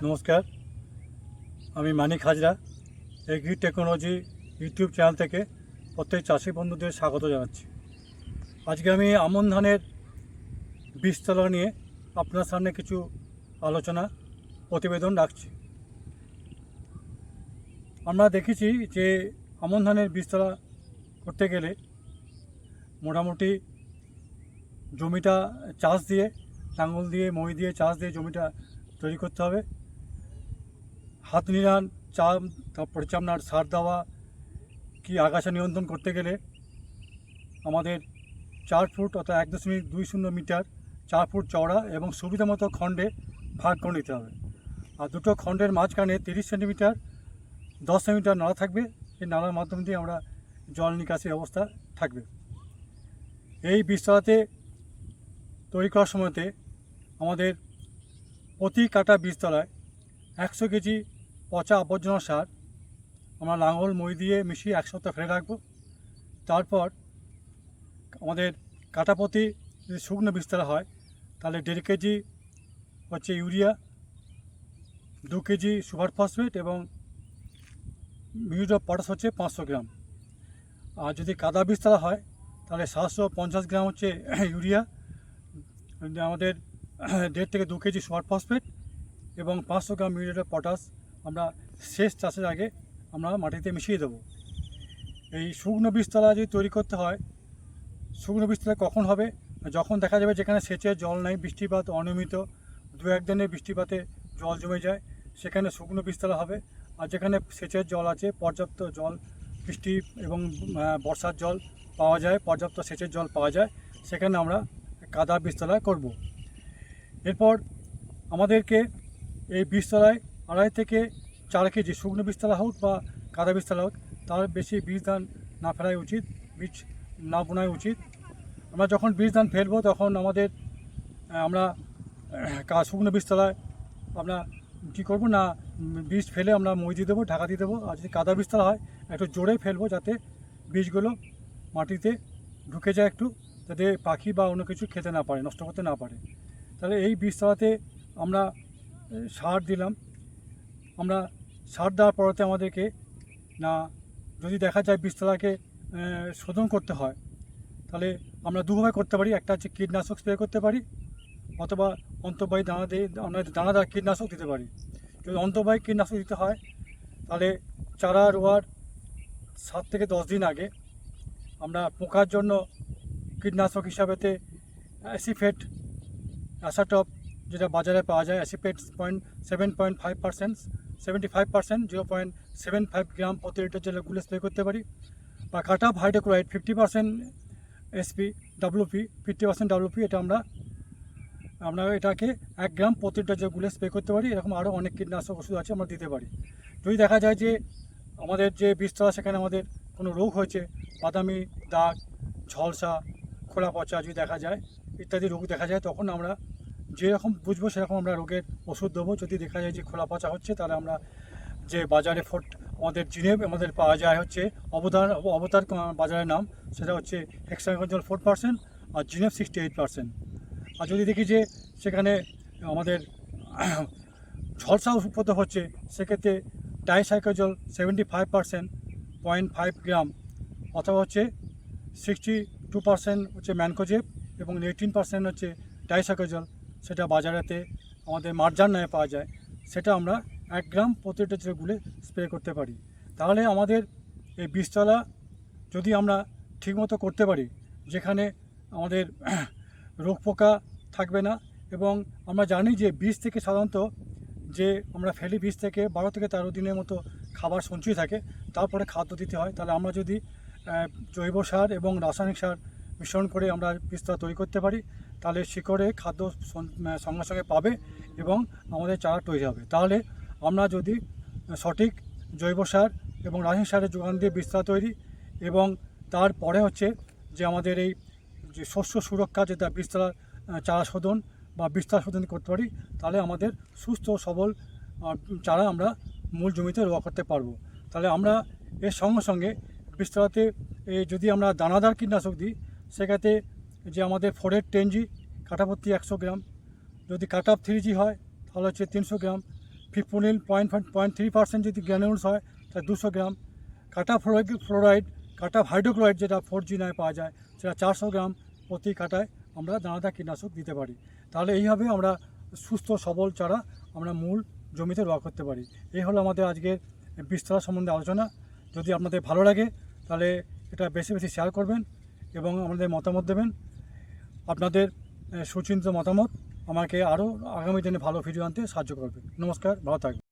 নমস্কার, আমি Manik Hazra agri technology YouTube channel থেকে প্রত্যেক চাষি বন্ধুদের স্বাগত জানাচ্ছি। আজকে আমি আমন ধানের বীজতলা নিয়ে আপনার সামনে কিছু আলোচনা প্রতিবেদন রাখছি। আমরা দেখেছি যে আমন ধানের বীজতলা করতে গেলে মোটামুটি জমিটা চাষ দিয়ে, লাঙল দিয়ে, মই দিয়ে, চাষ দিয়ে জমিটা তৈরি করতে হবে। হাত নিড়ান, তারপরে আপনার সার দেওয়া কি আগাছা নিয়ন্ত্রণ করতে গেলে আমাদের 4 ফুট অর্থাৎ 1.20 মিটার 4 ফুট চওড়া এবং সুবিধা মতো খণ্ডে ভাগ করে নিতে হবে। আর দুটো খণ্ডের মাঝখানে 30 সেন্টিমিটার 10 সেন্টিমিটার নালা থাকবে। এই নালার মাধ্যম দিয়ে আমরা জল নিকাশি ব্যবস্থা থাকবে। এই বীজতলাতে তৈরি করার সময়তে আমাদের প্রতি কাটা বীজতলায় 100 কেজি পচা আবর্জনা সার আমরা লাঙল মই দিয়ে মিশিয়ে এক সপ্তাহ ফেলে রাখবো। তারপর আমাদের কাটাপতি যদি শুকনো বীজতলা হয় তাহলে 1.5 কেজি হচ্ছে ইউরিয়া, 2 কেজি সুপার ফসফেট এবং মিউরেট অফ পটাশ হচ্ছে 500 গ্রাম। আর যদি কাদা বীজতলা হয় তাহলে 750 গ্রাম হচ্ছে ইউরিয়া, আমাদের 1.5 থেকে 2 কেজি সুপার ফসফেট এবং 500 গ্রাম মিউরেট অফ পটাশ আমরা শেষ চাষের আগে আমরা মাটিতে মিশিয়ে দেবো। এই শুকনো বীজতলা যদি তৈরি করতে হয়, শুকনো বীজতলা কখন হবে? যখন দেখা যাবে যেখানে সেচের জল নেই, বৃষ্টিপাত অনিয়মিত, 2-1 দিনের বৃষ্টিপাতে জল জমে যায়, সেখানে শুকনো বীজতলা হবে। আর যেখানে সেচের জল আছে, পর্যাপ্ত জল, বৃষ্টি এবং বর্ষার জল পাওয়া যায়, পর্যাপ্ত সেচের জল পাওয়া যায়, সেখানে আমরা কাদা বীজতলা করব। এরপর আমাদেরকে এই বীজতলায় 2.5 থেকে 4 কেজি শুকনো বীজতলা হোক বা কাদা বীজতলা হোক, তার বেশি বীজ ধান না ফেলাই উচিত, বীজ না বোনাই উচিত। আমরা যখন বীজ ধান ফেলবো তখন আমরা শুকনো বীজতলায় আমরা কী করবো না, বীজ ফেলে আমরা মই দিয়ে দেবো, ঢাকা দিয়ে দেবো। আর যদি কাদা বীজতলা হয় একটু জোরে ফেলবো যাতে বীজগুলো মাটিতে ঢুকে যায়, একটু যাতে পাখি বা অন্য কিছু খেতে না পারে, নষ্ট করতে না পারে। তাহলে এই বীজতলাতে আমরা সার দিলাম। আমরা সার দেওয়ার পরেতে আমাদেরকে না, যদি দেখা যায় বীজতলাকে শোধন করতে হয় তাহলে আমরা দুভাবে করতে পারি। একটা হচ্ছে কীটনাশক স্প্রে করতে পারি, অথবা অন্তর্বাহী দানা দিয়ে আমরা দানাদার কীটনাশক দিতে পারি। যদি অন্তর্বাহী কীটনাশক দিতে হয় তাহলে চারা রোয়ার 7 থেকে 10 দিন আগে আমরা পোকার জন্য কীটনাশক হিসাবেতে অ্যাসিফেট অ্যাসাটপ, যেটা বাজারে পাওয়া যায়, অ্যাসিফেট 7.5%, 75%, 0.75 গ্রাম প্রতি লিটার জলে গুলে স্প্রে করতে পারি। বা কাটাপ হাইড্রোক্লোরাইড 50% SP WP, 50% WP, এটা আমরা এটাকে 1 গ্রাম প্রতি লিটার জলে গুলে স্প্রে করতে পারি। এরকম আরও অনেক কীটনাশক ওষুধ আছে, আমরা দিতে পারি। যদি দেখা যায় যে আমাদের যে বীজতলা সেখানে আমাদের কোনো রোগ হয়েছে, বাদামি দাগ, ঝলসা, খোলা পচা যদি দেখা যায়, ইত্যাদি রোগ দেখা যায়, তখন আমরা যেরকম বুঝবো সেরকম আমরা রোগের ওষুধ দেবো। যদি দেখা যায় যে খোলা পচা হচ্ছে তাহলে আমরা যে বাজারে আমাদের জিনেপ আমাদের পাওয়া যায় হচ্ছে অবতার বাজারের নাম, সেটা হচ্ছে হেক্সাকোনাজোল 4% আর জিনেপ 68%। আর যদি দেখি যে সেখানে আমাদের ঝলসা উৎপন্ন হচ্ছে, সেক্ষেত্রে ডাইসাইকোজল 75%, 0.5 গ্রাম, অথবা হচ্ছে 62% হচ্ছে ম্যানকোজেব এবং 18% হচ্ছে ডাইসাইকোজল, সেটা বাজারেতে আমাদের মার্জার নামে পাওয়া যায়, সেটা আমরা 1 গ্রাম প্রতি লিটার জলে গুলে স্প্রে করতে পারি। তাহলে আমাদের এই বীজতলা যদি আমরা ঠিকমতো করতে পারি, যেখানে আমাদের রোগ পোকা থাকবে না, এবং আমরা জানি যে বীজ থেকে সাধারণত যে আমরা ফেলি, বীজ থেকে 12 থেকে 13 দিনের মতো খাবার সঞ্চয় থাকে, তারপরে খাদ্য দিতে হয়। তাহলে আমরা যদি জৈব সার এবং রাসায়নিক সার মিশ্রণ করে আমরা বীজতলা তৈরি করতে পারি, তাহলে শিকড়ে খাদ্য সঙ্গে সঙ্গে পাবে এবং আমাদের চারা তৈরি হবে। তাহলে আমরা যদি সঠিক জৈব সার এবং রাসায়নিক সারের যোগান দিয়ে বীজতলা তৈরি, এবং তারপরে হচ্ছে যে আমাদের এই যে শস্য সুরক্ষা, যেটা বীজতলা চারা শোধন বা বীজতলা শোধন করতে পারি, তাহলে আমাদের সুস্থ সবল চারা আমরা মূল জমিতে রোয়া করতে পারবো। তাহলে আমরা এর সঙ্গে সঙ্গে বীজতলাতে যদি আমরা দানাদার কীটনাশক দিই, সেক্ষেত্রে যে আমাদের 4-10G কাঠাপ্রতি 100 গ্রাম, যদি কাটাপ 3G হয় তাহলে হচ্ছে 300 গ্রাম, ফিপ্রোনিল 0.3% যদি গ্র্যানুলস হয় তাহলে 200 গ্রাম, কাটা ফ্লোরাইড, কাটা হাইড্রোক্লোরাইড যেটা 4G9 পাওয়া যায় সেটা 400 গ্রাম প্রতি কাটায় আমরা দানাদার কীটনাশক দিতে পারি। তাহলে এইভাবে আমরা সুস্থ সবল চারা আমরা মূল জমিতে রোয়া করতে পারি। এই হলো আমাদের আজকের বীজতলা সম্বন্ধে আলোচনা। যদি আপনাদের ভালো লাগে তাহলে এটা বেশি বেশি শেয়ার করবেন এবং আমাদের মতামত দেবেন। আপনাদের সুচিন্তিত মতামত আমাকে আরও আগামী দিনে ভালো ভিডিও আনতে সাহায্য করবে। নমস্কার, ভালো থাকবেন।